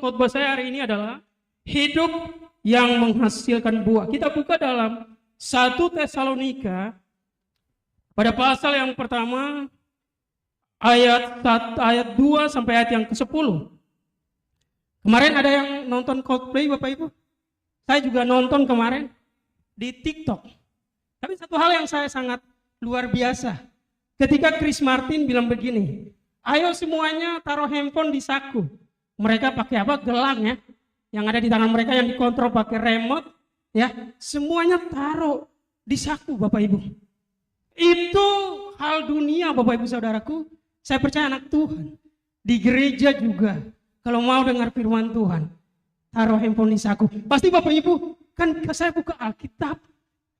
khotbah saya hari ini adalah hidup yang menghasilkan buah. Kita buka dalam 1 Tesalonika pada pasal yang pertama ayat 2 sampai ayat yang ke-10. Kemarin ada yang nonton Coldplay Bapak Ibu? Saya juga nonton kemarin di TikTok. Tapi satu hal yang saya sangat luar biasa. Ketika Chris Martin bilang begini, ayo semuanya taruh handphone di saku. Mereka pakai apa? Gelang ya. Yang ada di tangan mereka yang dikontrol pakai remote. Ya, semuanya taruh di saku Bapak Ibu. Itu hal dunia Bapak Ibu Saudaraku. Saya percaya anak Tuhan. Di gereja juga. Kalau mau dengar firman Tuhan, taruh handphone di saku. Pasti Bapak Ibu, kan saya buka Alkitab.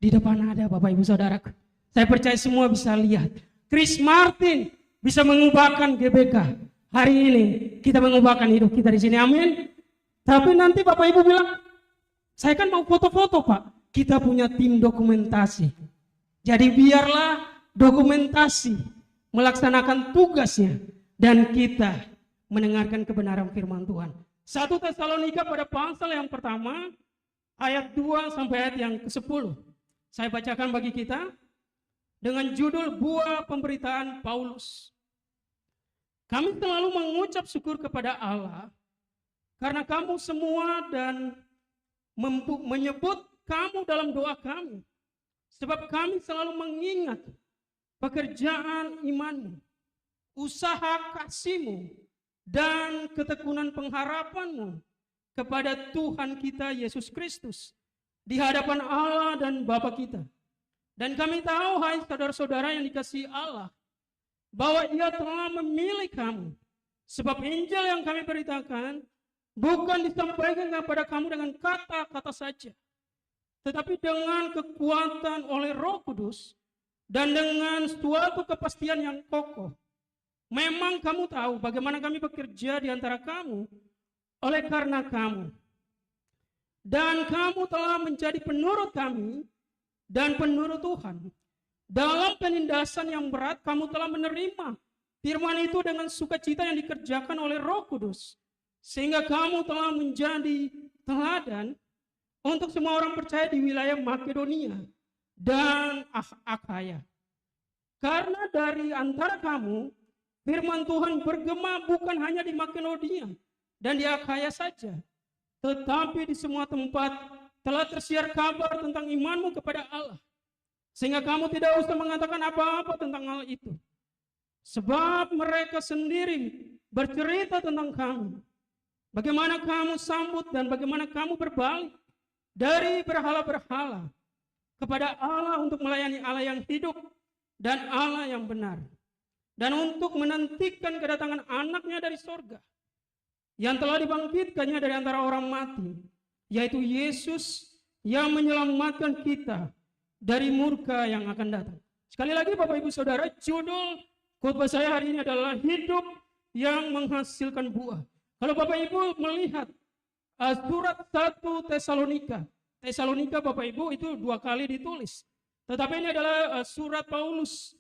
Di depan ada Bapak Ibu Saudaraku. Saya percaya semua bisa lihat. Chris Martin bisa mengubahkan GBK. Hari ini kita mengubahkan hidup kita di sini. Amin. Tapi nanti Bapak Ibu bilang, saya kan mau foto-foto Pak. Kita punya tim dokumentasi. Jadi biarlah dokumentasi melaksanakan tugasnya. Dan kita mendengarkan kebenaran firman Tuhan. 1 Tesalonika pada pasal yang pertama, ayat 2 sampai ayat yang ke-10. Saya bacakan bagi kita dengan judul buah pemberitaan Paulus. Kami selalu mengucap syukur kepada Allah karena kamu semua dan menyebut kamu dalam doa kami. Sebab kami selalu mengingat pekerjaan imanmu, usaha kasihmu, dan ketekunan pengharapanmu kepada Tuhan kita Yesus Kristus di hadapan Allah dan Bapa kita. Dan kami tahu, hai saudara-saudara yang dikasihi Allah, bahwa Ia telah memilih kamu. Sebab Injil yang kami beritakan bukan disampaikan kepada kamu dengan kata-kata saja, tetapi dengan kekuatan oleh Roh Kudus dan dengan suatu kepastian yang kokoh. Memang kamu tahu bagaimana kami bekerja di antara kamu oleh karena kamu. Dan kamu telah menjadi penurut kami dan penurut Tuhan. Dalam penindasan yang berat kamu telah menerima firman itu dengan sukacita yang dikerjakan oleh Roh Kudus. Sehingga kamu telah menjadi teladan untuk semua orang percaya di wilayah Makedonia dan Akhaya. Karena dari antara kamu firman Tuhan bergema bukan hanya di Makedonia dan di Akhaya saja, tetapi di semua tempat telah tersiar kabar tentang imanmu kepada Allah. Sehingga kamu tidak usah mengatakan apa-apa tentang hal itu. Sebab mereka sendiri bercerita tentang kamu. Bagaimana kamu sambut dan bagaimana kamu berbalik dari berhala-berhala kepada Allah untuk melayani Allah yang hidup dan Allah yang benar. Dan untuk menantikan kedatangan anaknya dari sorga, yang telah dibangkitkannya dari antara orang mati, yaitu Yesus yang menyelamatkan kita dari murka yang akan datang. Sekali lagi Bapak Ibu Saudara, judul khotbah saya hari ini adalah hidup yang menghasilkan buah. Kalau Bapak Ibu melihat surat 1 Tesalonika, Tesalonika Bapak Ibu itu 2 kali ditulis. Tetapi ini adalah surat Paulus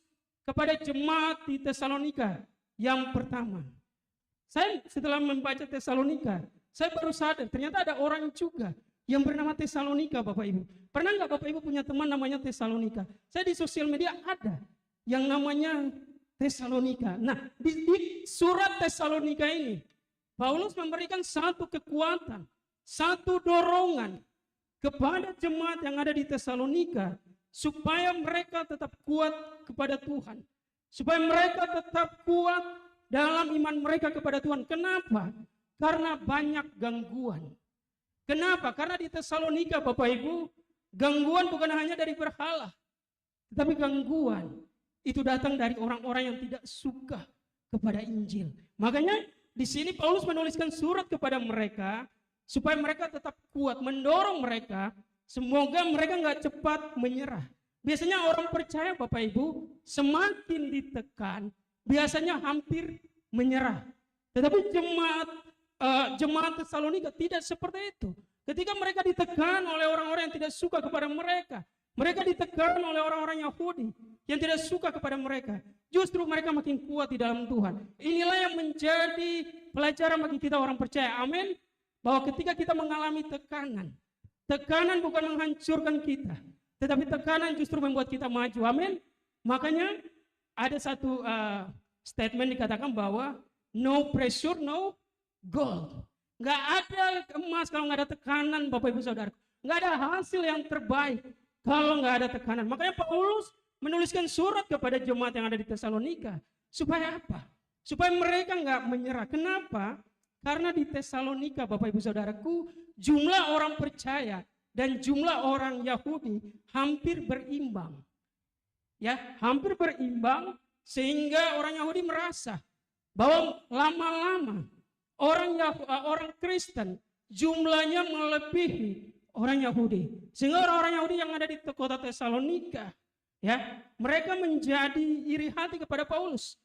kepada jemaat di Tesalonika yang pertama. Saya setelah membaca Tesalonika, saya baru sadar ternyata ada orang juga yang bernama Tesalonika Bapak Ibu. Pernah nggak Bapak Ibu punya teman namanya Tesalonika? Saya di sosial media ada yang namanya Tesalonika. Nah, di surat Tesalonika ini Paulus memberikan satu kekuatan, satu dorongan kepada jemaat yang ada di Tesalonika supaya mereka tetap kuat kepada Tuhan. Supaya mereka tetap kuat dalam iman mereka kepada Tuhan. Kenapa? Karena banyak gangguan. Kenapa? Karena di Tesalonika Bapak Ibu, gangguan bukan hanya dari berhala. Tetapi gangguan itu datang dari orang-orang yang tidak suka kepada Injil. Makanya di sini Paulus menuliskan surat kepada mereka supaya mereka tetap kuat, mendorong mereka. Semoga mereka nggak cepat menyerah. Biasanya orang percaya Bapak Ibu semakin ditekan, biasanya hampir menyerah. Tetapi jemaat Tesalonika tidak seperti itu. Ketika mereka ditekan oleh orang-orang yang tidak suka kepada mereka, mereka ditekan oleh orang-orang Yahudi yang tidak suka kepada mereka. Justru mereka makin kuat di dalam Tuhan. Inilah yang menjadi pelajaran bagi kita orang percaya. Amin. bahwa ketika kita mengalami tekanan, tekanan bukan menghancurkan kita, tetapi tekanan justru membuat kita maju. Amin. Makanya ada satu statement dikatakan bahwa no pressure, no gold. Nggak ada emas kalau nggak ada tekanan, Bapak Ibu Saudara. Nggak ada hasil yang terbaik kalau nggak ada tekanan. Makanya Paulus menuliskan surat kepada jemaat yang ada di Tesalonika. Supaya apa? Supaya mereka nggak menyerah. Kenapa? Karena di Tesalonika, Bapak Ibu Saudaraku, jumlah orang percaya dan jumlah orang Yahudi hampir berimbang. Ya, hampir berimbang, sehingga orang Yahudi merasa bahwa lama-lama orang Kristen jumlahnya melebihi orang Yahudi. Sehingga orang-orang Yahudi yang ada di kota Tesalonika, ya, mereka menjadi iri hati kepada Paulus.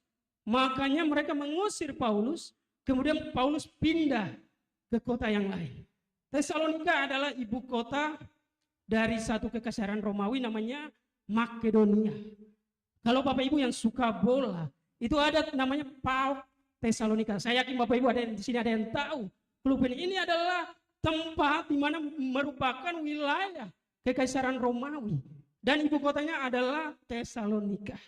Makanya mereka mengusir Paulus, kemudian Paulus pindah ke kota yang lain. Tesalonika adalah ibu kota dari satu kekaisaran Romawi namanya Makedonia. Kalau Bapak Ibu yang suka bola, itu ada namanya PAOK Tesalonika. Saya yakin Bapak Ibu ada di sini ada yang tahu. Klub ini adalah tempat di mana merupakan wilayah kekaisaran Romawi dan ibu kotanya adalah Tesalonika.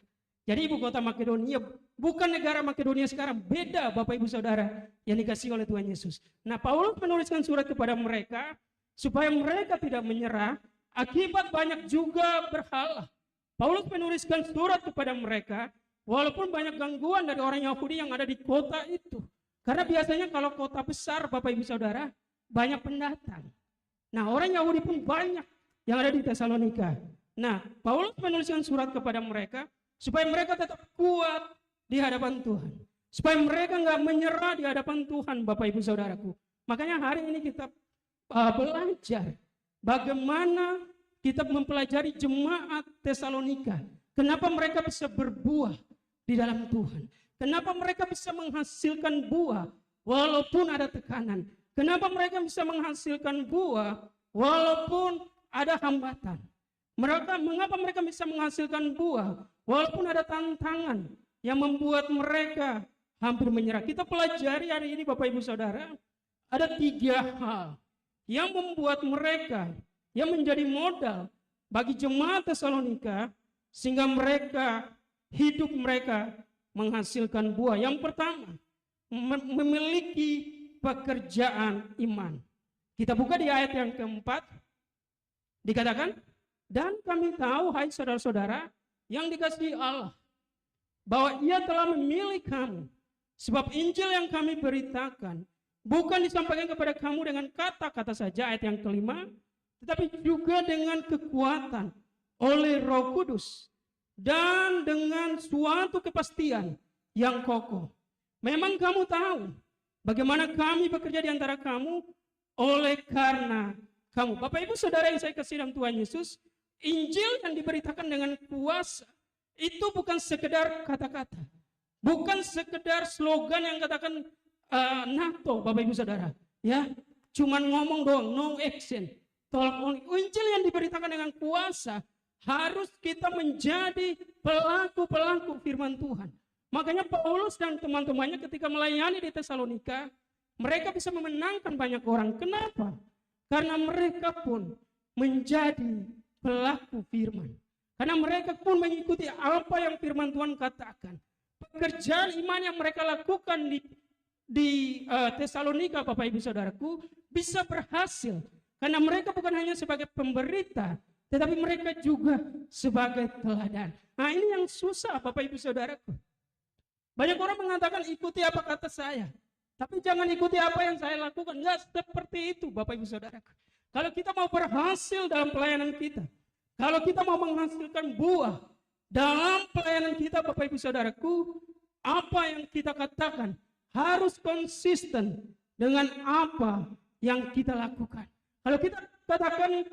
Jadi ibu kota Makedonia bukan negara Makedonia sekarang, beda Bapak Ibu Saudara yang dikasihi oleh Tuhan Yesus. Nah, Paulus menuliskan surat kepada mereka supaya mereka tidak menyerah akibat banyak juga berhala. Paulus menuliskan surat kepada mereka walaupun banyak gangguan dari orang Yahudi yang ada di kota itu. Karena biasanya kalau kota besar, Bapak Ibu Saudara, banyak pendatang. Nah, orang Yahudi pun banyak yang ada di Tesalonika. Nah, Paulus menuliskan surat kepada mereka supaya mereka tetap kuat di hadapan Tuhan. Supaya mereka nggak menyerah di hadapan Tuhan, Bapak Ibu Saudaraku. Makanya hari ini kita belajar bagaimana kita mempelajari jemaat Tesalonika. Kenapa mereka bisa berbuah di dalam Tuhan? Kenapa mereka bisa menghasilkan buah walaupun ada tekanan? Kenapa mereka bisa menghasilkan buah walaupun ada hambatan? Mengapa mereka bisa menghasilkan buah walaupun ada tantangan yang membuat mereka hampir menyerah? Kita pelajari hari ini Bapak Ibu Saudara, ada 3 hal yang membuat mereka, yang menjadi modal bagi jemaat Tesalonika sehingga hidup mereka menghasilkan buah. Yang pertama, memiliki pekerjaan iman. Kita buka di ayat yang keempat, dikatakan, dan kami tahu, hai saudara-saudara yang dikasihi Allah, bahwa Ia telah memilih kamu, sebab Injil yang kami beritakan bukan disampaikan kepada kamu dengan kata-kata saja, ayat yang kelima, tetapi juga dengan kekuatan oleh Roh Kudus dan dengan suatu kepastian yang kokoh. Memang kamu tahu bagaimana kami bekerja di antara kamu oleh karena kamu. Bapak Ibu Saudara yang saya kasih dalam Tuhan Yesus, Injil yang diberitakan dengan kuasa itu bukan sekedar kata-kata, bukan sekedar slogan yang katakan NATO, Bapak Ibu Saudara, ya, cuman ngomong doang, no action. Tolong, Injil yang diberitakan dengan kuasa harus kita menjadi pelaku-pelaku firman Tuhan. Makanya Paulus dan teman-temannya ketika melayani di Tesalonika, mereka bisa memenangkan banyak orang. Kenapa? Karena mereka pun menjadi pelaku firman. Karena mereka pun mengikuti apa yang firman Tuhan katakan. Pekerjaan iman yang mereka lakukan di Tesalonika, Bapak Ibu Saudaraku, bisa berhasil. Karena mereka bukan hanya sebagai pemberita, tetapi mereka juga sebagai teladan. Nah, ini yang susah, Bapak Ibu Saudaraku. Banyak orang mengatakan ikuti apa kata saya, tapi jangan ikuti apa yang saya lakukan. Enggak seperti itu, Bapak Ibu Saudaraku. Kalau kita mau berhasil dalam pelayanan kita, kalau kita mau menghasilkan buah dalam pelayanan kita, Bapak Ibu Saudaraku, apa yang kita katakan harus konsisten dengan apa yang kita lakukan. Kalau kita katakan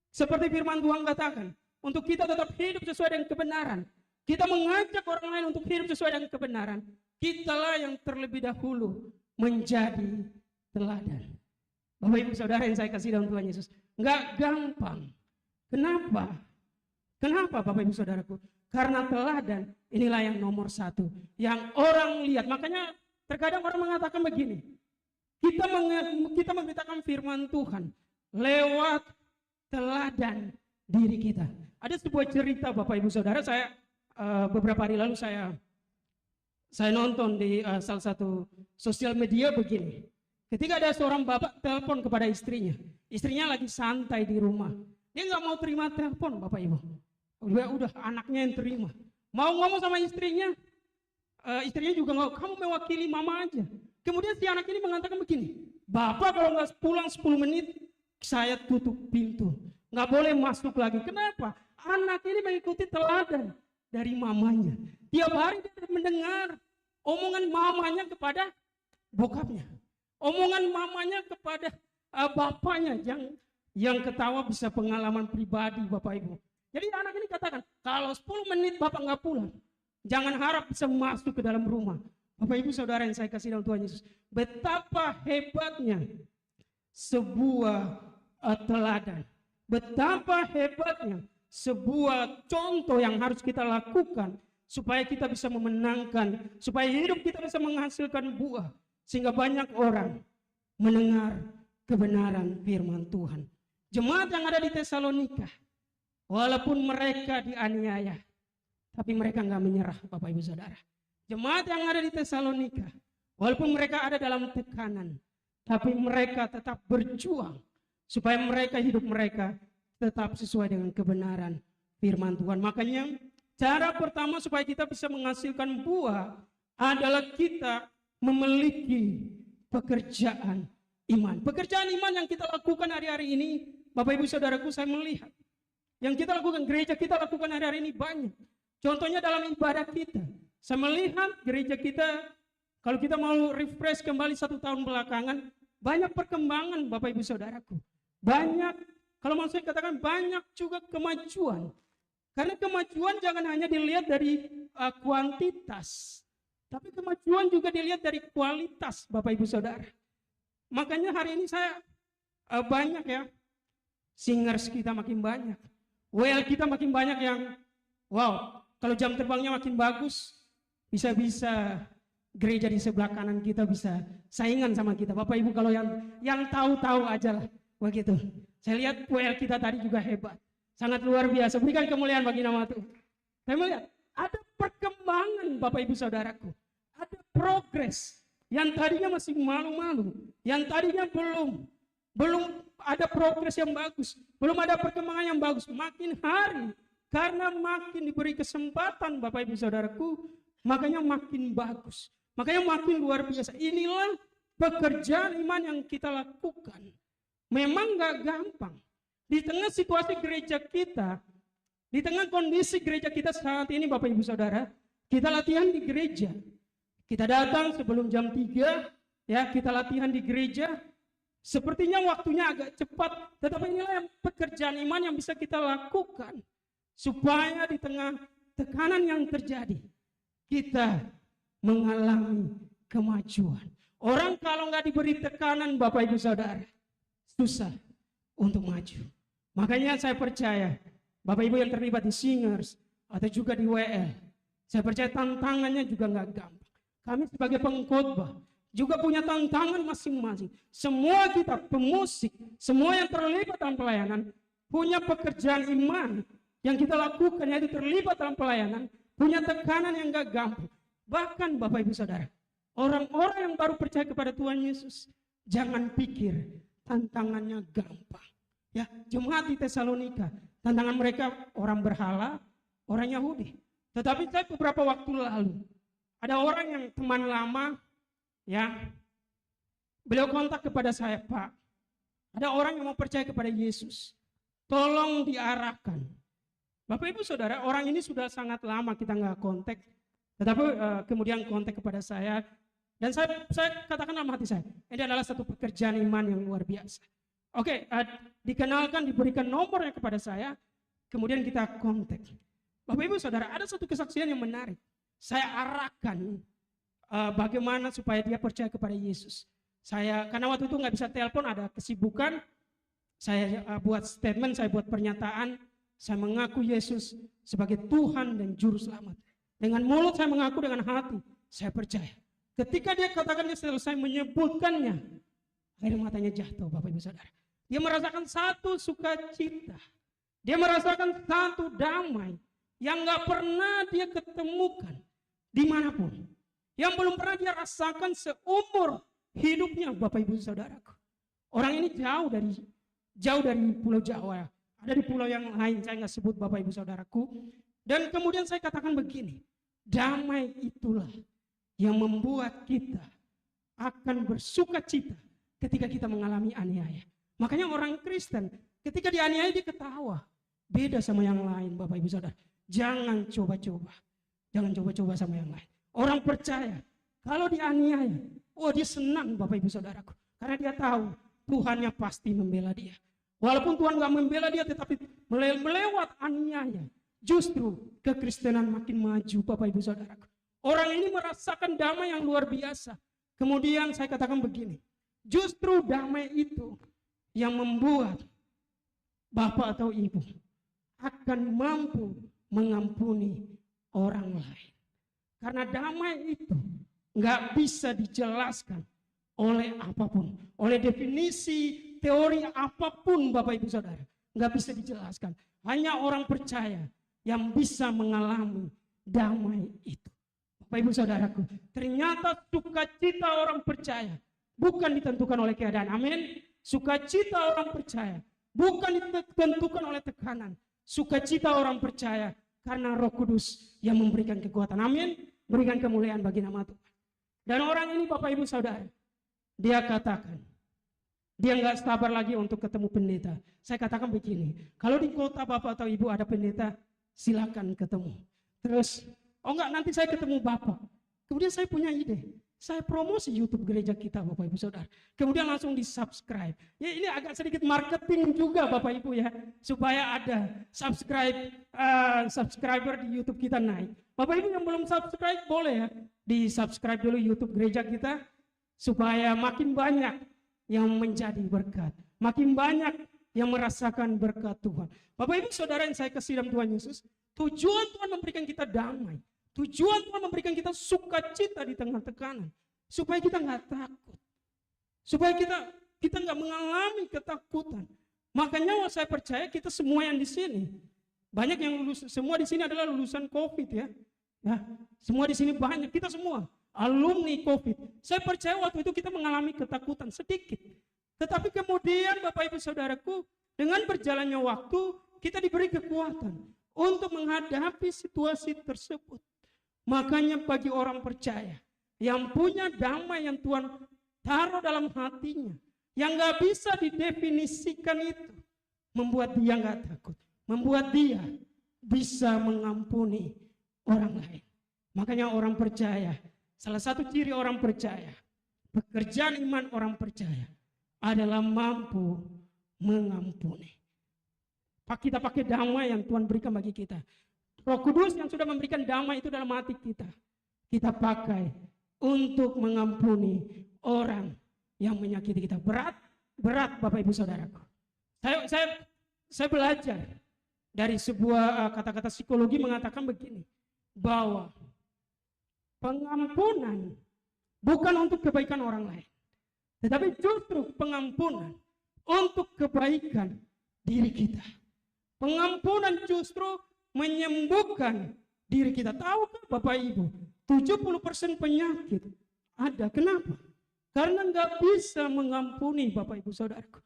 seperti firman Tuhan katakan, untuk kita tetap hidup sesuai dengan kebenaran, kita mengajak orang lain untuk hidup sesuai dengan kebenaran, kitalah yang terlebih dahulu menjadi teladan. Bapak Ibu Saudara yang saya kasih dalam Tuhan Yesus, nggak gampang. Kenapa? Kenapa Bapak Ibu Saudaraku? Karena teladan inilah yang nomor 1, yang orang lihat. Makanya terkadang orang mengatakan begini, Kita memberitakan firman Tuhan lewat teladan diri kita. Ada sebuah cerita Bapak Ibu Saudara, saya beberapa hari lalu saya nonton di salah satu sosial media begini. Ketika ada seorang bapak telepon kepada istrinya. Istrinya lagi santai di rumah. Dia nggak mau terima telepon Bapak Ibu. Udah anaknya yang terima. Mau ngomong sama istrinya. Istrinya juga nggak, kamu mewakili mama aja. Kemudian si anak ini mengatakan begini, Bapak kalau nggak pulang 10 menit, saya tutup pintu. Nggak boleh masuk lagi. Kenapa? Anak ini mengikuti teladan dari mamanya. Tiap hari dia mendengar omongan mamanya kepada bokapnya. Omongan mamanya kepada bapaknya yang ketawa bisa pengalaman pribadi Bapak Ibu. Jadi anak ini katakan, kalau 10 menit Bapak nggak pulang, jangan harap bisa masuk ke dalam rumah. Bapak Ibu Saudara yang saya kasih dalam Tuhan Yesus, betapa hebatnya sebuah teladan, betapa hebatnya sebuah contoh yang harus kita lakukan supaya kita bisa memenangkan, supaya hidup kita bisa menghasilkan buah, sehingga banyak orang mendengar kebenaran firman Tuhan. Jemaat yang ada di Tesalonika, walaupun mereka dianiaya, tapi mereka nggak menyerah Bapak Ibu Saudara. Jemaat yang ada di Tesalonika, walaupun mereka ada dalam tekanan, tapi mereka tetap berjuang supaya hidup mereka tetap sesuai dengan kebenaran firman Tuhan. Makanya cara pertama supaya kita bisa menghasilkan buah adalah kita memiliki pekerjaan iman. Pekerjaan iman yang kita lakukan hari-hari ini, Bapak Ibu Saudaraku, saya melihat yang kita lakukan, gereja kita lakukan hari-hari ini banyak. Contohnya dalam ibadah kita. Saya melihat gereja kita, kalau kita mau refresh kembali 1 tahun belakangan, banyak perkembangan Bapak Ibu Saudaraku. Banyak, kalau mau saya katakan banyak juga kemajuan. Karena kemajuan jangan hanya dilihat dari kuantitas, tapi kemajuan juga dilihat dari kualitas Bapak Ibu Saudara. Makanya hari ini saya banyak ya, singers kita makin banyak. WL kita makin banyak yang, wow, kalau jam terbangnya makin bagus, bisa-bisa gereja di sebelah kanan kita bisa saingan sama kita. Bapak Ibu kalau yang tahu-tahu aja lah, begitu. Saya lihat WL kita tadi juga hebat, sangat luar biasa. Berikan kemuliaan bagi nama Tuhan. Saya melihat ada perkembangan Bapak Ibu Saudaraku, ada progres. Yang tadinya masih malu-malu, yang tadinya belum ada progres yang bagus, belum ada perkembangan yang bagus. Makin hari, karena makin diberi kesempatan Bapak Ibu Saudaraku, makanya makin bagus, makanya makin luar biasa. Inilah pekerjaan iman yang kita lakukan. Memang gak gampang. Di tengah situasi gereja kita, di tengah kondisi gereja kita saat ini Bapak Ibu Saudara, kita latihan di gereja. Kita datang sebelum jam 3, ya kita latihan di gereja. Sepertinya waktunya agak cepat, tetapi inilah yang pekerjaan iman yang bisa kita lakukan. Supaya di tengah tekanan yang terjadi, kita mengalami kemajuan. Orang kalau nggak diberi tekanan Bapak Ibu Saudara, susah untuk maju. Makanya saya percaya, Bapak Ibu yang terlibat di Singers atau juga di WL, saya percaya tantangannya juga nggak gampang. Kami sebagai pengkhotbah juga punya tantangan masing-masing. Semua kita pemusik, semua yang terlibat dalam pelayanan punya pekerjaan iman yang kita lakukan, yaitu terlibat dalam pelayanan, punya tekanan yang gak gampang. Bahkan Bapak Ibu Saudara, orang-orang yang baru percaya kepada Tuhan Yesus, jangan pikir tantangannya gampang. Ya, jemaat di Tesalonika, tantangan mereka orang berhala, orang Yahudi. Tetapi saya beberapa waktu lalu, ada orang yang teman lama, ya, beliau kontak kepada saya, Pak, ada orang yang mau percaya kepada Yesus, tolong diarahkan. Bapak Ibu Saudara, orang ini sudah sangat lama kita nggak kontak, tetapi kemudian kontak kepada saya, dan saya katakan dalam hati saya, ini adalah satu pekerjaan iman yang luar biasa. Oke, dikenalkan, diberikan nomornya kepada saya, kemudian kita kontak. Bapak Ibu Saudara, ada satu kesaksian yang menarik. Saya arahkan bagaimana supaya dia percaya kepada Yesus. Karena waktu itu nggak bisa telepon, ada kesibukan, saya buat statement, saya buat pernyataan, saya mengaku Yesus sebagai Tuhan dan Juru Selamat. Dengan mulut saya mengaku, dengan hati saya percaya. Ketika dia katakan, dia selesai menyebutkannya, air matanya jatuh, Bapak Ibu Saudara. Dia merasakan satu sukacita. Dia merasakan satu damai yang gak pernah dia ketemukan dimanapun. Yang belum pernah dia rasakan seumur hidupnya, Bapak Ibu Saudaraku. Orang ini jauh dari Pulau Jawa. Ada di pulau yang lain, saya nggak sebut Bapak Ibu Saudaraku. Dan kemudian saya katakan begini, damai itulah yang membuat kita akan bersuka cita ketika kita mengalami aniaya. Makanya orang Kristen ketika dianiaya dia ketawa. Beda sama yang lain, Bapak Ibu Saudara. Jangan coba-coba. Jangan coba-coba sama yang lain. Orang percaya kalau dianiaya, dia senang, Bapak Ibu Saudaraku. Karena dia tahu Tuhannya pasti membela dia. Walaupun Tuhan gak membela dia, tetapi melewat aniaya, justru kekristenan makin maju, Bapak Ibu Saudaraku. Orang ini merasakan damai yang luar biasa. Kemudian saya katakan begini, justru damai itu yang membuat Bapak atau Ibu akan mampu mengampuni orang lain. Karena damai itu gak bisa dijelaskan oleh apapun, oleh definisi teori apapun, Bapak Ibu Saudara, nggak bisa dijelaskan. Hanya orang percaya yang bisa mengalami damai itu. Bapak Ibu Saudaraku, ternyata sukacita orang percaya bukan ditentukan oleh keadaan. Amin. Sukacita orang percaya bukan ditentukan oleh tekanan. Sukacita orang percaya karena Roh Kudus yang memberikan kekuatan. Amin. Berikan kemuliaan bagi nama Tuhan. Dan orang ini, Bapak Ibu Saudara, dia katakan, dia nggak sabar lagi untuk ketemu pendeta. Saya katakan begini, kalau di kota Bapak atau Ibu ada pendeta, silakan ketemu. Terus, enggak, nanti saya ketemu Bapak. Kemudian saya punya ide, saya promosi YouTube gereja kita, Bapak Ibu Saudara. Kemudian langsung di subscribe. Ya, ini agak sedikit marketing juga, Bapak Ibu ya, supaya ada subscriber di YouTube kita naik. Bapak Ibu yang belum subscribe boleh ya, di subscribe dulu YouTube gereja kita, supaya makin banyak yang menjadi berkat. Makin banyak yang merasakan berkat Tuhan. Bapak Ibu Saudara yang saya kasih dalam Tuhan Yesus, tujuan Tuhan memberikan kita damai. Tujuan Tuhan memberikan kita sukacita di tengah tekanan. Supaya kita nggak takut. Supaya kita nggak mengalami ketakutan. Makanya saya percaya kita semua yang di sini, banyak yang lulus, semua di sini adalah lulusan COVID ya. Semua di sini banyak, kita semua alumni COVID. Saya percaya waktu itu kita mengalami ketakutan sedikit. Tetapi kemudian Bapak Ibu Saudaraku, dengan berjalannya waktu, kita diberi kekuatan untuk menghadapi situasi tersebut. Makanya bagi orang percaya, yang punya damai yang Tuhan taruh dalam hatinya, yang gak bisa didefinisikan itu, membuat dia gak takut. Membuat dia bisa mengampuni orang lain. Makanya orang percaya, salah satu ciri orang percaya, pekerjaan iman orang percaya adalah mampu mengampuni. Kita pakai damai yang Tuhan berikan bagi kita. Roh Kudus yang sudah memberikan damai itu dalam hati kita, kita pakai untuk mengampuni orang yang menyakiti kita. Berat Bapak Ibu Saudaraku. Saya belajar dari sebuah kata-kata psikologi mengatakan begini, bahwa pengampunan bukan untuk kebaikan orang lain, tetapi justru pengampunan untuk kebaikan diri kita. Pengampunan justru menyembuhkan diri kita. Tahukah Bapak Ibu, 70% penyakit ada. Kenapa? Karena nggak bisa mengampuni, Bapak Ibu Saudaraku.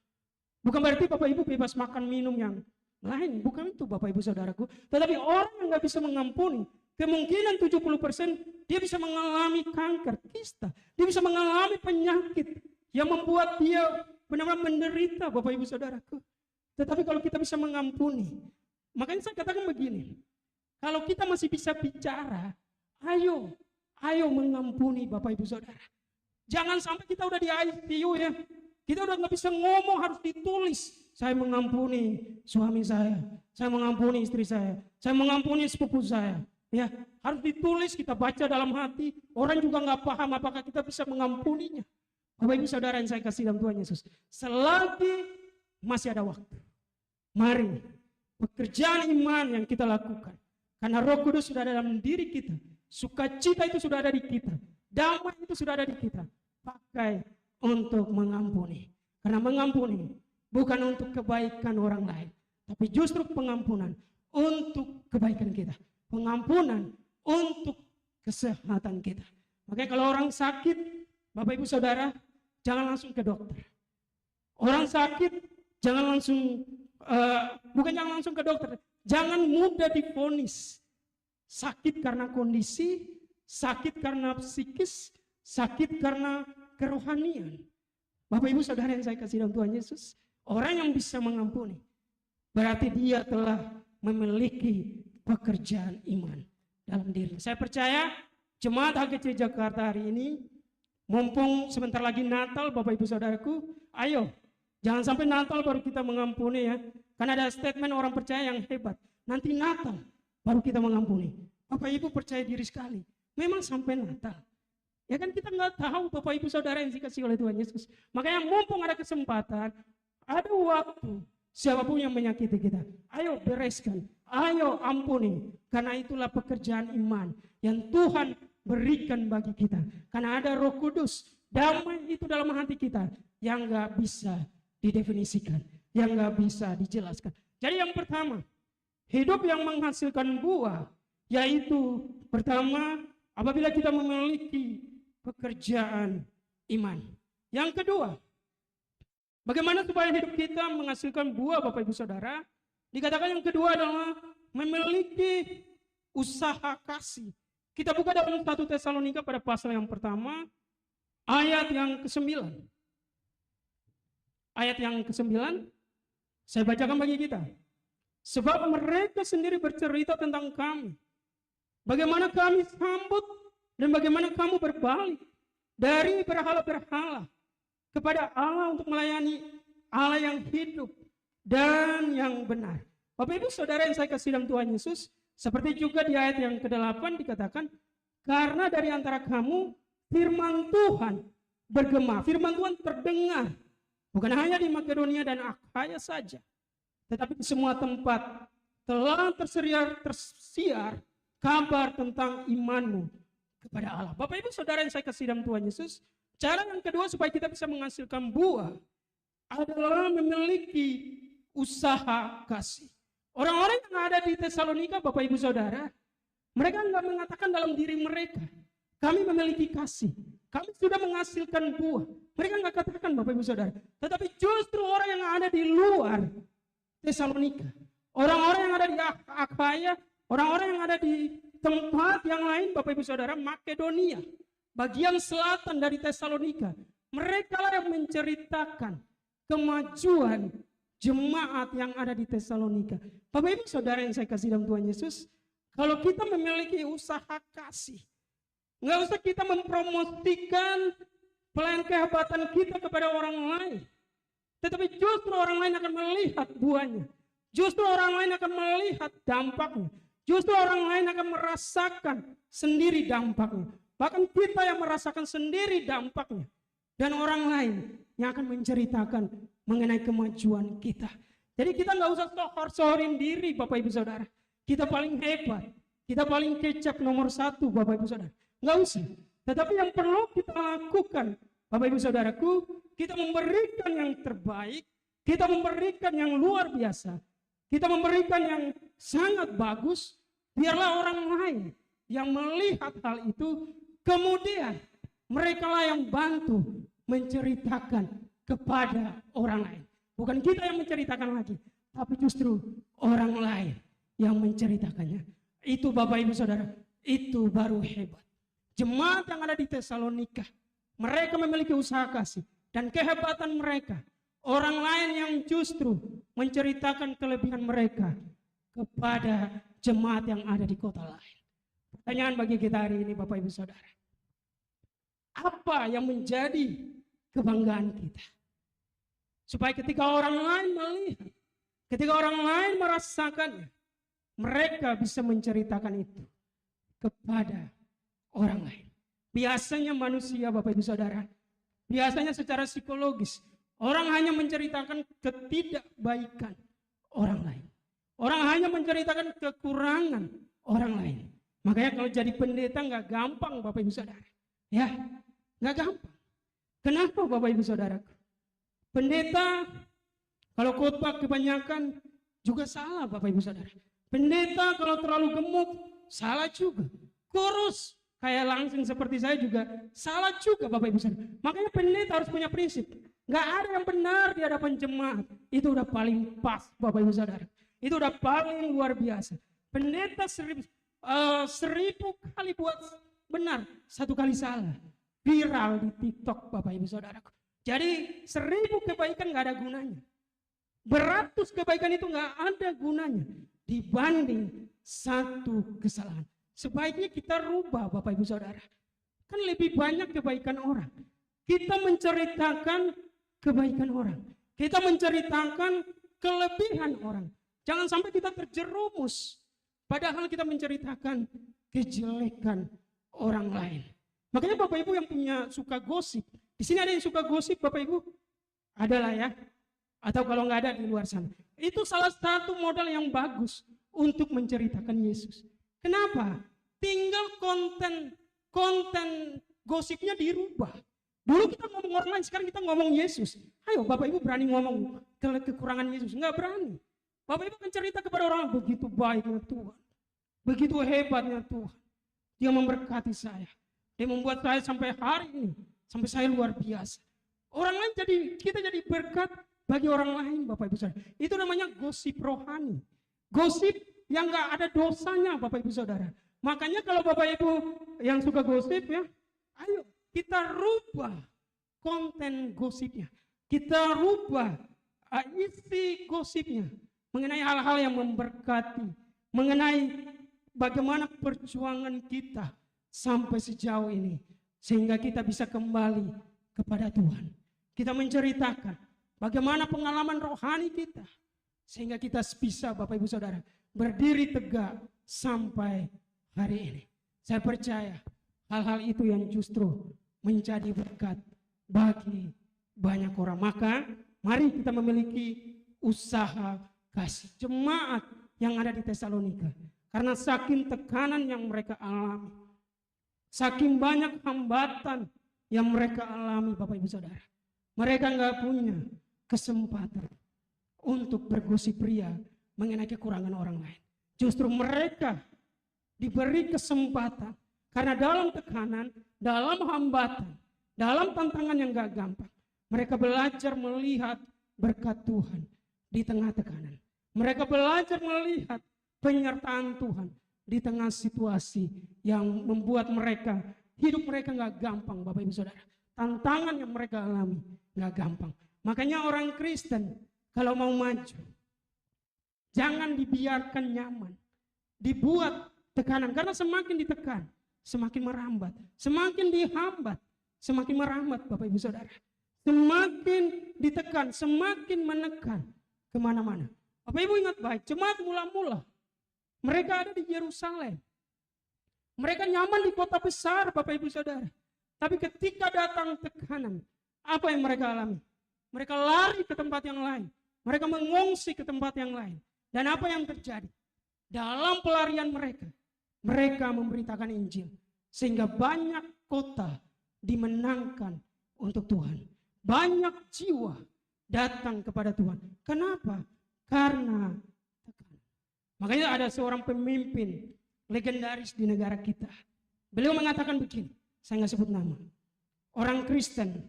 Bukan berarti Bapak Ibu bebas makan minum yang lain, bukan itu Bapak Ibu Saudaraku. Tetapi orang yang nggak bisa mengampuni, kemungkinan 70% dia bisa mengalami kanker, kista. Dia bisa mengalami penyakit yang membuat dia benar-benar menderita, Bapak Ibu Saudaraku. Tetapi kalau kita bisa mengampuni, makanya saya katakan begini, kalau kita masih bisa bicara, ayo mengampuni Bapak Ibu Saudara. Jangan sampai kita udah di ICU ya, kita udah nggak bisa ngomong, harus ditulis. Saya mengampuni suami saya mengampuni istri saya mengampuni sepupu saya. Ya, harus ditulis, kita baca dalam hati. Orang juga nggak paham apakah kita bisa mengampuninya. Bapak Ibu Saudara yang saya kasih dalam Tuhan Yesus, selagi masih ada waktu, mari pekerjaan iman yang kita lakukan, karena Roh Kudus sudah ada dalam diri kita, sukacita itu sudah ada di kita, damai itu sudah ada di kita, pakai untuk mengampuni. Karena mengampuni bukan untuk kebaikan orang lain, tapi justru pengampunan untuk kebaikan kita. Pengampunan untuk kesehatan kita. Makanya kalau orang sakit, Bapak Ibu Saudara, jangan langsung ke dokter. Orang sakit jangan langsung, jangan langsung ke dokter. Jangan mudah divonis sakit karena kondisi, sakit karena psikis, sakit karena kerohanian. Bapak Ibu Saudara yang saya kasih dalam Tuhan Yesus, orang yang bisa mengampuni berarti dia telah memiliki pekerjaan iman dalam diri. Saya percaya jemaat HGC Jakarta hari ini, mumpung sebentar lagi Natal, Bapak Ibu Saudaraku, ayo jangan sampai Natal baru kita mengampuni ya. Karena ada statement orang percaya yang hebat, nanti Natal baru kita mengampuni. Bapak Ibu percaya diri sekali, memang sampai Natal. Ya kan kita nggak tahu Bapak Ibu Saudara yang dikasih oleh Tuhan Yesus. Makanya mumpung ada kesempatan, ada waktu, siapapun yang menyakiti kita, ayo bereskan, ayo ampuni. Karena itulah pekerjaan iman yang Tuhan berikan bagi kita. Karena ada Roh Kudus, damai itu dalam hati kita yang nggak bisa didefinisikan, yang nggak bisa dijelaskan. Jadi yang pertama, hidup yang menghasilkan buah, yaitu pertama, apabila kita memiliki pekerjaan iman. Yang kedua, bagaimana supaya hidup kita menghasilkan buah, Bapak Ibu Saudara? Dikatakan yang kedua adalah memiliki usaha kasih. Kita buka dalam 1 Tesalonika pada pasal yang pertama, ayat yang ke-9. Ayat yang ke-9, saya bacakan bagi kita. Sebab mereka sendiri bercerita tentang kami, bagaimana kami sambut dan bagaimana kamu berbalik dari berhala-berhala kepada Allah untuk melayani Allah yang hidup dan yang benar. Bapak Ibu Saudara yang saya kasih dalam Tuhan Yesus, seperti juga di ayat yang ke-8 dikatakan, karena dari antara kamu firman Tuhan bergema, firman Tuhan terdengar, bukan hanya di Makedonia dan Akhaya saja, tetapi di semua tempat telah tersiar kabar tentang imanmu kepada Allah. Bapak Ibu Saudara yang saya kasih dalam Tuhan Yesus, cara yang kedua supaya kita bisa menghasilkan buah adalah memiliki usaha kasih. Orang-orang yang ada di Tesalonika, Bapak Ibu Saudara, mereka enggak mengatakan dalam diri mereka, kami memiliki kasih, kami sudah menghasilkan buah. Mereka enggak katakan, Bapak Ibu Saudara, tetapi justru orang yang ada di luar Tesalonika, orang-orang yang ada di Akhaya, orang-orang yang ada di tempat yang lain, Bapak Ibu Saudara, Makedonia, bagian selatan dari Tesalonika, mereka lah yang menceritakan kemajuan jemaat yang ada di Tesalonika. Bapak Ibu Saudara yang saya kasih dalam Tuhan Yesus, kalau kita memiliki usaha kasih, nggak usah kita mempromosikan pelayanan kehebatan kita kepada orang lain, tetapi justru orang lain akan melihat buahnya, justru orang lain akan melihat dampaknya. Justru orang lain akan merasakan sendiri dampaknya. Bahkan kita yang merasakan sendiri dampaknya. Dan orang lain yang akan menceritakan mengenai kemajuan kita. Jadi kita nggak usah sohor-sohorin diri, Bapak Ibu Saudara. Kita paling hebat. Kita paling kecap nomor 1, Bapak Ibu Saudara. Nggak usah. Tetapi yang perlu kita lakukan, Bapak Ibu Saudaraku, kita memberikan yang terbaik. Kita memberikan yang luar biasa. Kita memberikan yang sangat bagus, biarlah orang lain yang melihat hal itu, kemudian mereka lah yang bantu menceritakan kepada orang lain. Bukan kita yang menceritakan lagi, tapi justru orang lain yang menceritakannya. Itu Bapak Ibu Saudara, itu baru hebat. Jemaat yang ada di Tesalonika, mereka memiliki usaha kasih dan kehebatan mereka. Orang lain yang justru menceritakan kelebihan mereka kepada jemaat yang ada di kota lain. Pertanyaan bagi kita hari ini, Bapak Ibu Saudara, apa yang menjadi kebanggaan kita? Supaya ketika orang lain melihat, ketika orang lain merasakannya, mereka bisa menceritakan itu kepada orang lain. Biasanya manusia, Bapak Ibu Saudara, biasanya secara psikologis, orang hanya menceritakan ketidakbaikan orang lain. Orang hanya menceritakan kekurangan orang lain. Makanya kalau jadi pendeta nggak gampang, Bapak Ibu Saudara. Ya, nggak gampang. Kenapa Bapak Ibu Saudaraku? Pendeta kalau khotbah kebanyakan juga salah Bapak Ibu Saudara. Pendeta kalau terlalu gemuk salah juga. Kurus kayak langsing seperti saya juga salah juga Bapak Ibu Saudara. Makanya pendeta harus punya prinsip. Gak ada yang benar di hadapan jemaat. Itu udah paling pas Bapak Ibu Saudara. Itu udah paling luar biasa. Pendeta 1000 kali buat benar, 1 kali salah. Viral di TikTok Bapak Ibu Saudaraku. Jadi 1000 kebaikan gak ada gunanya. Beratus kebaikan itu gak ada gunanya dibanding 1 kesalahan. Sebaiknya kita rubah Bapak Ibu Saudara. Kan lebih banyak kebaikan orang. Kita menceritakan kebaikan orang. Kita menceritakan kelebihan orang. Jangan sampai kita terjerumus. Padahal kita menceritakan kejelekan orang lain. Makanya Bapak Ibu yang suka gosip. Di sini ada yang suka gosip Bapak Ibu? Adalah ya. Atau kalau nggak ada di luar sana. Itu salah satu modal yang bagus untuk menceritakan Yesus. Kenapa? Tinggal konten gosipnya dirubah. Dulu kita ngomong orang lain, sekarang kita ngomong Yesus. Ayo Bapak Ibu berani ngomong kekurangan Yesus? Nggak berani. Bapak Ibu akan cerita kepada orang, begitu baiknya Tuhan. Begitu hebatnya Tuhan. Dia memberkati saya. Dia membuat saya sampai hari ini. Sampai saya luar biasa. Orang lain kita jadi berkat bagi orang lain Bapak Ibu Saudara. Itu namanya gosip rohani. Gosip yang gak ada dosanya Bapak Ibu Saudara. Makanya kalau Bapak Ibu yang suka gosip ya, ayo kita rubah konten gosipnya. Kita rubah isi gosipnya. Mengenai hal-hal yang memberkati. Mengenai bagaimana perjuangan kita sampai sejauh ini. Sehingga kita bisa kembali kepada Tuhan. Kita menceritakan bagaimana pengalaman rohani kita. Sehingga kita bisa Bapak Ibu Saudara berdiri tegak sampai hari ini. Saya percaya hal-hal itu yang justru menjadi berkat bagi banyak orang. Maka mari kita memiliki usaha kasih. Jemaat yang ada di Tesalonika. Karena saking tekanan yang mereka alami. Saking banyak hambatan yang mereka alami Bapak Ibu Saudara. Mereka nggak punya kesempatan untuk bergosip ria mengenai kekurangan orang lain. Justru mereka diberi kesempatan. Karena dalam tekanan, dalam hambatan, dalam tantangan yang gak gampang. Mereka belajar melihat berkat Tuhan di tengah tekanan. Mereka belajar melihat penyertaan Tuhan di tengah situasi yang membuat hidup mereka gak gampang Bapak Ibu Saudara. Tantangan yang mereka alami gak gampang. Makanya orang Kristen kalau mau maju, jangan dibiarkan nyaman. Dibuat tekanan, karena semakin ditekan, semakin merambat. Semakin dihambat, semakin merambat Bapak Ibu Saudara. Semakin ditekan, semakin menekan kemana-mana. Bapak Ibu ingat baik, jemaat mula-mula mereka ada di Yerusalem. Mereka nyaman di kota besar Bapak Ibu Saudara. Tapi ketika datang tekanan, apa yang mereka alami? Mereka lari ke tempat yang lain. Mereka mengungsi ke tempat yang lain. Dan apa yang terjadi? Dalam pelarian mereka, mereka memberitakan Injil. Sehingga banyak kota dimenangkan untuk Tuhan. Banyak jiwa datang kepada Tuhan. Kenapa? Karena tekanan. Makanya ada seorang pemimpin legendaris di negara kita. Beliau mengatakan begini, saya nggak sebut nama. Orang Kristen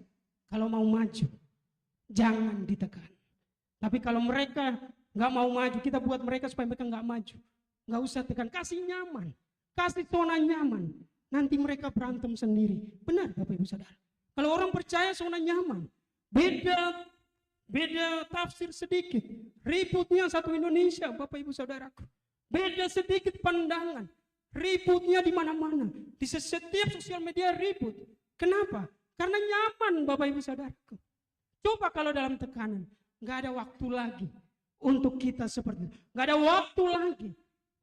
kalau mau maju, jangan ditekan. Tapi kalau mereka nggak mau maju, kita buat mereka supaya mereka nggak maju. Nggak usah tekan, kasih nyaman, kasih zona nyaman. Nanti mereka berantem sendiri. Benar Bapak Ibu Saudara. Kalau orang percaya zona nyaman, beda tafsir sedikit, ributnya satu Indonesia Bapak Ibu Saudaraku. Beda sedikit pandangan, ributnya di mana-mana, di setiap sosial media ribut. Kenapa? Karena nyaman Bapak Ibu Saudaraku. Coba kalau dalam tekanan, nggak ada waktu lagi untuk kita seperti itu. Nggak ada waktu lagi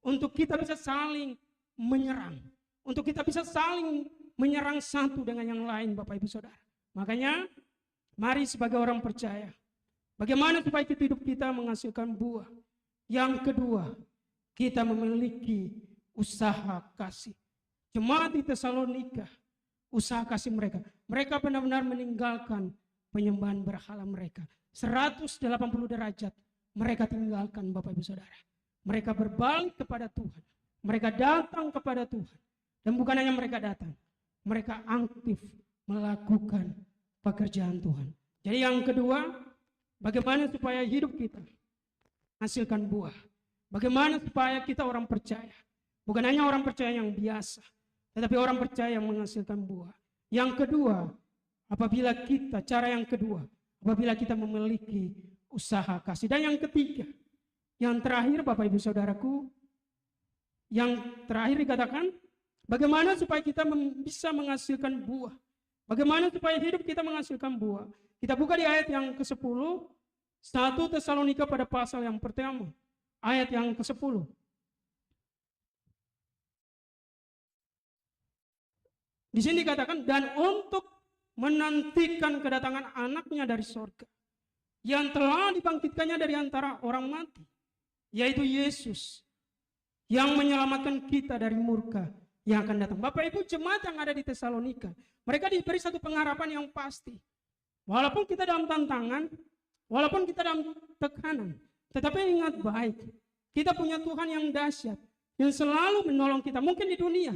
untuk kita bisa saling menyerang, untuk kita bisa saling menyerang satu dengan yang lain Bapak Ibu Saudara. Makanya mari sebagai orang percaya, bagaimana supaya hidup kita menghasilkan buah. Yang kedua, kita memiliki usaha kasih. Jemaat di Tesalonika, usaha kasih mereka. Mereka benar-benar meninggalkan penyembahan berhala mereka. 180 derajat mereka tinggalkan Bapak Ibu Saudara. Mereka berbalik kepada Tuhan. Mereka datang kepada Tuhan. Dan bukan hanya mereka datang. Mereka aktif melakukan pekerjaan Tuhan. Jadi yang kedua, bagaimana supaya hidup kita hasilkan buah. Bagaimana supaya kita orang percaya. Bukan hanya orang percaya yang biasa. Tetapi orang percaya yang menghasilkan buah. Yang kedua, cara yang kedua, apabila kita memiliki usaha kasih. Dan yang ketiga, yang terakhir Bapak Ibu Saudaraku, yang terakhir dikatakan, bagaimana supaya kita bisa menghasilkan buah. Bagaimana supaya hidup kita menghasilkan buah. Kita buka di ayat yang ke-10, 1 Tesalonika pada pasal yang pertama, ayat yang ke-10. Di sini dikatakan, dan untuk menantikan kedatangan anaknya dari sorga, yang telah dibangkitkannya dari antara orang mati, yaitu Yesus, yang menyelamatkan kita dari murka yang akan datang. Bapak Ibu jemaat yang ada di Tesalonika, mereka diberi satu pengharapan yang pasti. Walaupun kita dalam tantangan, walaupun kita dalam tekanan, tetapi ingat baik, kita punya Tuhan yang dahsyat, yang selalu menolong kita. Mungkin di dunia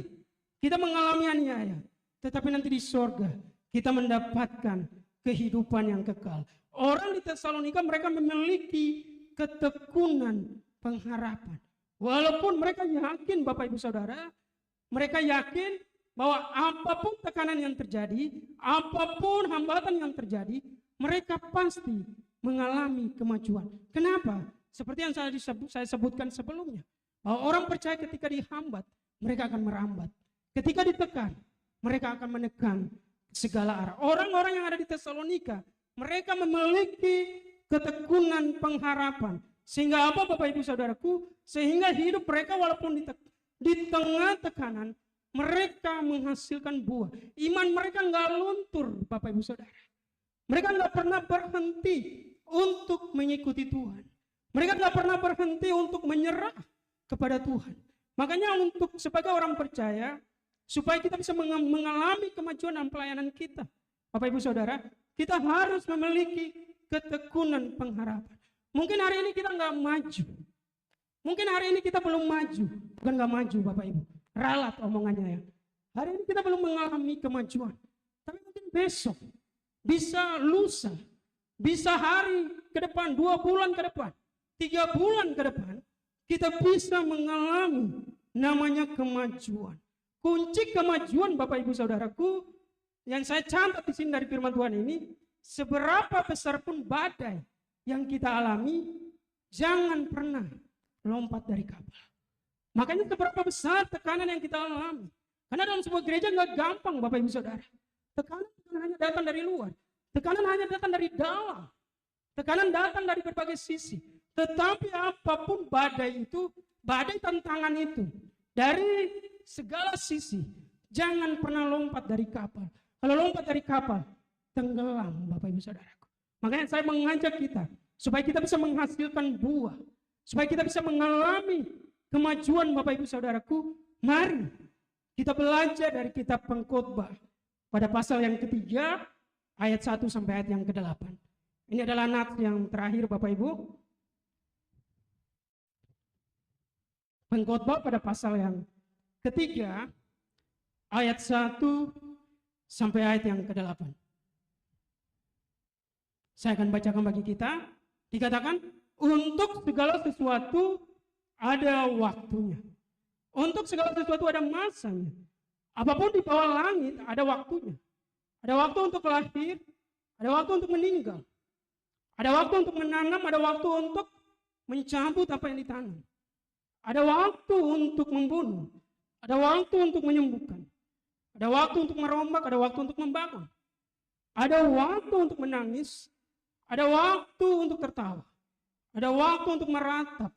kita mengalami aniaya, tetapi nanti di sorga kita mendapatkan kehidupan yang kekal. Orang di Tesalonika mereka memiliki ketekunan pengharapan. Walaupun mereka yakin Bapak Ibu Saudara, mereka yakin bahwa apapun tekanan yang terjadi, apapun hambatan yang terjadi, mereka pasti mengalami kemajuan. Kenapa? Seperti yang saya sebutkan sebelumnya, bahwa orang percaya ketika dihambat, mereka akan merambat. Ketika ditekan, mereka akan menekan segala arah. Orang-orang yang ada di Tesalonika, mereka memiliki ketekunan pengharapan. Sehingga apa Bapak Ibu Saudaraku? Sehingga hidup mereka walaupun di tengah tekanan, mereka menghasilkan buah. Iman mereka nggak luntur Bapak Ibu Saudara. Mereka nggak pernah berhenti untuk mengikuti Tuhan. Mereka nggak pernah berhenti untuk menyerah kepada Tuhan. Makanya untuk sebagai orang percaya, supaya kita bisa mengalami kemajuan dalam pelayanan kita, Bapak Ibu Saudara, kita harus memiliki ketekunan pengharapan. Mungkin hari ini kita nggak maju. Mungkin hari ini kita belum maju. Bukan nggak maju Bapak Ibu. Ralat omongannya ya. Hari ini kita belum mengalami kemajuan. Tapi mungkin besok, bisa lusa, bisa hari ke depan, 2 bulan ke depan, 3 bulan ke depan, kita bisa mengalami namanya kemajuan. Kunci kemajuan Bapak Ibu Saudaraku yang saya catat di sini dari firman Tuhan ini, seberapa besar pun badai yang kita alami, jangan pernah lompat dari kapal. Makanya seberapa besar tekanan yang kita alami. Karena dalam sebuah gereja nggak gampang Bapak Ibu Saudara. Tekanan hanya datang dari luar. Tekanan hanya datang dari dalam. Tekanan datang dari berbagai sisi. Tetapi apapun badai itu, badai tantangan itu, dari segala sisi, jangan pernah lompat dari kapal. Kalau lompat dari kapal, tenggelam Bapak Ibu Saudaraku. Makanya saya mengajak kita, supaya kita bisa menghasilkan buah. Supaya kita bisa mengalami kemajuan Bapak Ibu Saudaraku, mari kita belajar dari kitab Pengkhotbah pada pasal yang ketiga, ayat 1 sampai ayat yang ke-8. Ini adalah nats yang terakhir Bapak Ibu. Pengkhotbah pada pasal yang ketiga, ayat 1 sampai ayat yang ke-8. Saya akan bacakan bagi kita. Dikatakan, untuk segala sesuatu ada waktunya. Untuk segala sesuatu ada masanya. Apapun di bawah langit ada waktunya. Ada waktu untuk lahir, ada waktu untuk meninggal. Ada waktu untuk menanam, ada waktu untuk mencabut apa yang ditanam. Ada waktu untuk membunuh, ada waktu untuk menyembuhkan. Ada waktu untuk merombak, ada waktu untuk membangun. Ada waktu untuk menangis, ada waktu untuk tertawa. Ada waktu untuk meratap,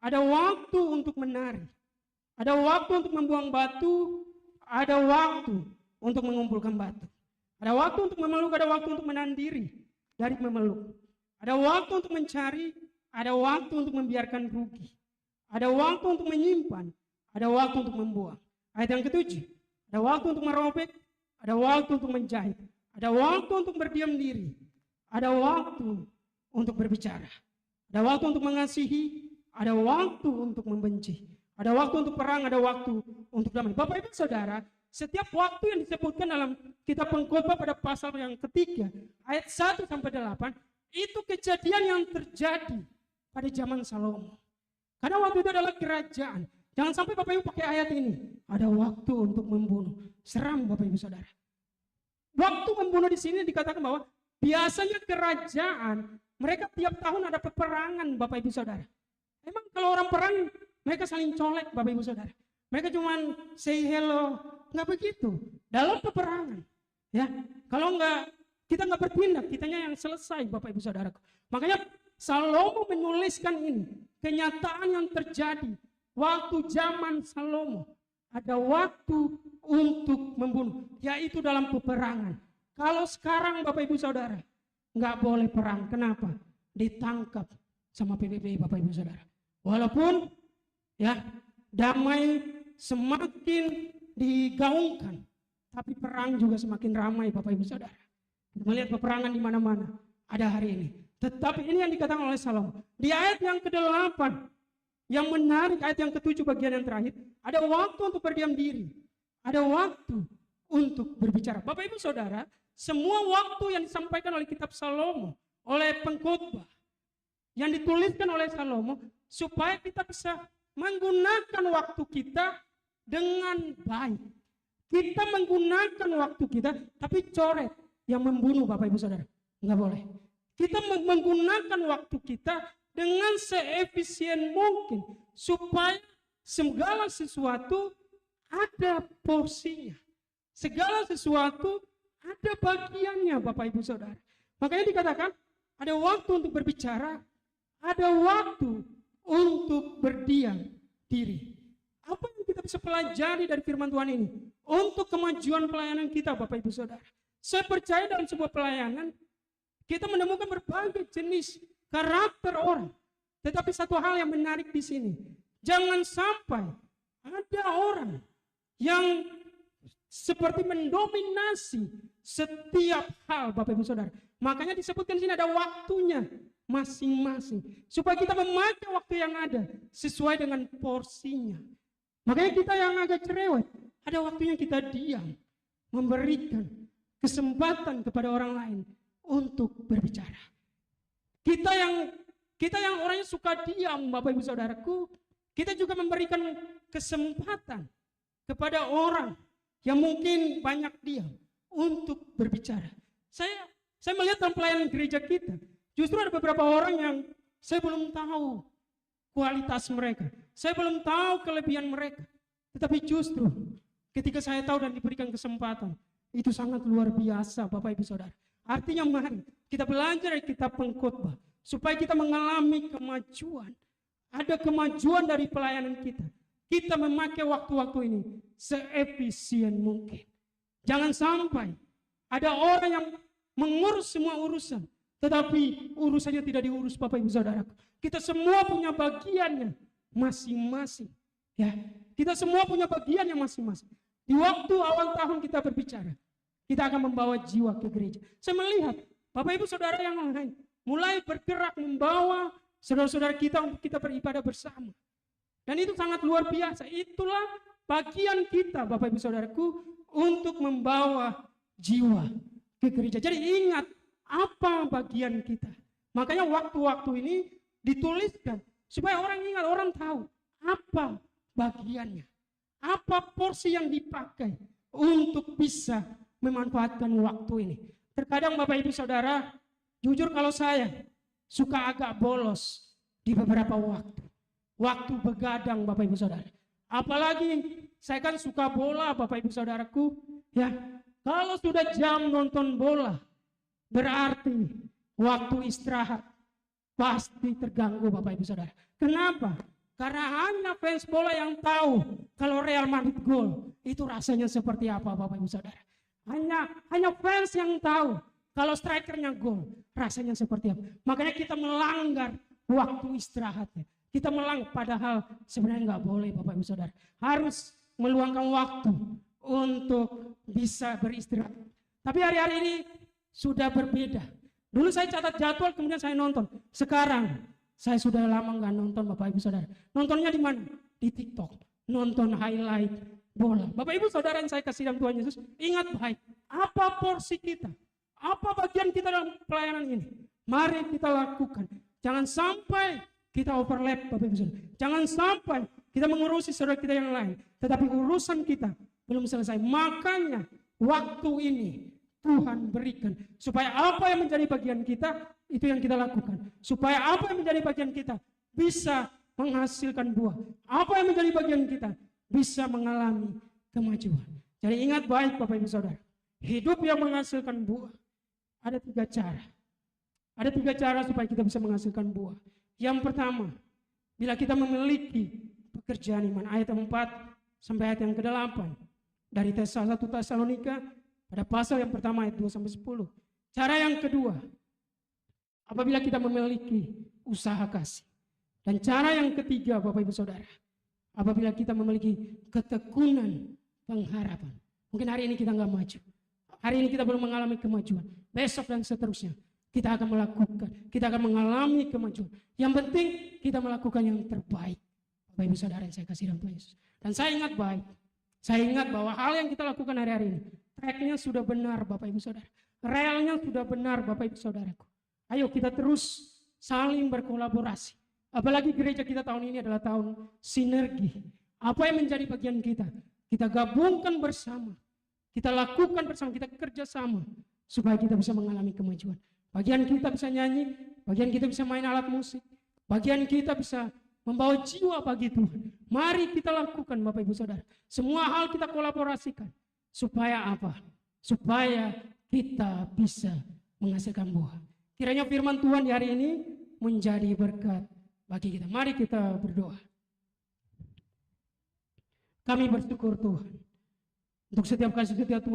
ada waktu untuk menari. Ada waktu untuk membuang batu, ada waktu untuk mengumpulkan batu. Ada waktu untuk memeluk, ada waktu untuk menahan diri dari memeluk. Ada waktu untuk mencari, ada waktu untuk membiarkan rugi. Ada waktu untuk menyimpan, ada waktu untuk membuang. Ayat yang ke-7, ada waktu untuk merobek, ada waktu untuk menjahit, ada waktu untuk berdiam diri, ada waktu untuk berbicara, ada waktu untuk mengasihi, ada waktu untuk membenci, ada waktu untuk perang, ada waktu untuk damai. Bapak Ibu Saudara, setiap waktu yang disebutkan dalam kitab Pengkhotbah pada pasal yang ketiga, ayat 1 sampai 8, itu kejadian yang terjadi pada zaman Salomo. Karena waktu itu adalah kerajaan. Jangan sampai Bapak Ibu pakai ayat ini. Ada waktu untuk membunuh. Seram Bapak Ibu Saudara. Waktu membunuh di sini dikatakan bahwa biasanya kerajaan mereka tiap tahun ada peperangan Bapak Ibu Saudara. Emang kalau orang perang mereka saling colek Bapak Ibu Saudara. Mereka cuman say hello, nggak begitu. Dalam peperangan, ya. Kalau kita nggak bertindak, kitanya yang selesai Bapak Ibu Saudaraku. Makanya Salomo menuliskan ini, kenyataan yang terjadi waktu zaman Salomo. Ada waktu untuk membunuh, yaitu dalam peperangan. Kalau sekarang Bapak Ibu Saudara, nggak boleh perang. Kenapa? Ditangkap sama PBB Bapak Ibu Saudara. Walaupun ya damai semakin digaungkan, tapi perang juga semakin ramai Bapak Ibu Saudara. Kita melihat peperangan di mana-mana ada hari ini. Tetapi ini yang dikatakan oleh Salomo. Di ayat yang ke-8, yang menarik ayat yang ke-7 bagian yang terakhir, ada waktu untuk berdiam diri, ada waktu untuk berbicara. Bapak Ibu Saudara, semua waktu yang disampaikan oleh kitab Salomo, oleh pengkhotbah, yang dituliskan oleh Salomo, supaya kita bisa menggunakan waktu kita dengan baik. Kita menggunakan waktu kita, tapi coret yang membunuh Bapak Ibu Saudara. Enggak boleh. Kita menggunakan waktu kita dengan seefisien mungkin, supaya segala sesuatu ada porsinya. Segala sesuatu ada bagiannya Bapak Ibu Saudara. Makanya dikatakan ada waktu untuk berbicara, ada waktu untuk berdiam diri. Apa yang kita bisa pelajari dari firman Tuhan ini untuk kemajuan pelayanan kita Bapak Ibu Saudara? Saya percaya dalam sebuah pelayanan kita menemukan berbagai jenis karakter orang. Tetapi satu hal yang menarik di sini, jangan sampai ada orang yang seperti mendominasi setiap hal Bapak Ibu Saudara. Makanya disebutkan di sini ada waktunya masing-masing, supaya kita memakai waktu yang ada sesuai dengan porsinya. Makanya kita yang agak cerewet, ada waktunya kita diam, memberikan kesempatan kepada orang lain untuk berbicara. Kita yang orangnya suka diam Bapak Ibu Saudaraku, kita juga memberikan kesempatan kepada orang yang mungkin banyak diam untuk berbicara. Saya melihat dalam pelayanan gereja kita, justru ada beberapa orang yang saya belum tahu kualitas mereka. Saya belum tahu kelebihan mereka. Tetapi justru ketika saya tahu dan diberikan kesempatan, itu sangat luar biasa Bapak Ibu Saudara. Artinya mari kita belajar dari kitab Pengkhotbah supaya kita mengalami kemajuan. Ada kemajuan dari pelayanan kita. Kita memakai waktu-waktu ini seefisien mungkin. Jangan sampai ada orang yang mengurus semua urusan, tetapi urusannya tidak diurus Bapak Ibu Saudara. Kita semua punya bagiannya masing-masing. Ya, kita semua punya bagiannya masing-masing. Di waktu awal tahun kita berbicara, kita akan membawa jiwa ke gereja. Saya melihat Bapak Ibu Saudara yang lain mulai bergerak membawa saudara-saudara kita untuk kita beribadah bersama. Dan itu sangat luar biasa. Itulah bagian kita Bapak Ibu Saudaraku untuk membawa jiwa ke gereja. Jadi ingat apa bagian kita. Makanya waktu-waktu ini dituliskan supaya orang ingat, orang tahu apa bagiannya. Apa porsi yang dipakai untuk bisa memanfaatkan waktu ini. Terkadang Bapak Ibu Saudara, jujur kalau saya suka agak bolos di beberapa waktu. Waktu begadang Bapak Ibu Saudara. Apalagi saya kan suka bola Bapak Ibu Saudaraku. Ya, kalau sudah jam nonton bola, berarti waktu istirahat pasti terganggu Bapak Ibu Saudara. Kenapa? Karena hanya fans bola yang tahu kalau Real Madrid gol, itu rasanya seperti apa Bapak Ibu Saudara. Hanya fans yang tahu kalau strikernya gol, rasanya seperti apa. Makanya kita melanggar waktu istirahatnya. Kita melanggar, padahal sebenarnya nggak boleh Bapak Ibu Saudara. Harus meluangkan waktu untuk bisa beristirahat. Tapi hari-hari ini sudah berbeda. Dulu saya catat jadwal, kemudian saya nonton. Sekarang saya sudah lama nggak nonton, Bapak Ibu Saudara. Nontonnya di mana? Di TikTok. Nonton highlight bola. Bapak Ibu Saudara yang saya kasih dalam Tuhan Yesus, ingat baik, apa porsi kita? Apa bagian kita dalam pelayanan ini? Mari kita lakukan. Jangan sampai kita overlap, Bapak Ibu Saudara. Jangan sampai kita mengurusi saudara kita yang lain, tetapi urusan kita belum selesai. Makanya waktu ini Tuhan berikan supaya apa yang menjadi bagian kita itu yang kita lakukan. Supaya apa yang menjadi bagian kita bisa menghasilkan buah. Apa yang menjadi bagian kita bisa mengalami kemajuan. Jadi ingat baik Bapak Ibu Saudara, hidup yang menghasilkan buah ada 3 cara. Ada 3 cara supaya kita bisa menghasilkan buah. Yang pertama, bila kita memiliki pekerjaan iman, ayat 4 sampai ayat yang ke-8 dari 1 Tesalonika pada pasal yang pertama ayat 2 sampai 10. Cara yang kedua, apabila kita memiliki usaha kasih. Dan cara yang ketiga Bapak Ibu Saudara, apabila kita memiliki ketekunan pengharapan. Mungkin hari ini kita nggak maju. Hari ini kita belum mengalami kemajuan. Besok dan seterusnya kita akan melakukan, kita akan mengalami kemajuan. Yang penting kita melakukan yang terbaik. Bapak Ibu Saudara yang saya kasih dalam Tuhan Yesus. Dan saya ingat baik, saya ingat bahwa hal yang kita lakukan hari-hari ini, tracknya sudah benar Bapak Ibu Saudara. Realnya sudah benar Bapak Ibu Saudaraku. Ayo kita terus saling berkolaborasi. Apalagi gereja kita tahun ini adalah tahun sinergi. Apa yang menjadi bagian kita? Kita gabungkan bersama. Kita lakukan bersama, kita kerja sama. Supaya kita bisa mengalami kemajuan. Bagian kita bisa nyanyi, bagian kita bisa main alat musik. Bagian kita bisa membawa jiwa bagi Tuhan. Mari kita lakukan Bapak Ibu Saudara. Semua hal kita kolaborasikan. Supaya apa? Supaya kita bisa menghasilkan buah. Kiranya firman Tuhan di hari ini menjadi berkat bagi kita. Mari kita berdoa. Kami bersyukur Tuhan untuk setiap kasih setia Tuhan.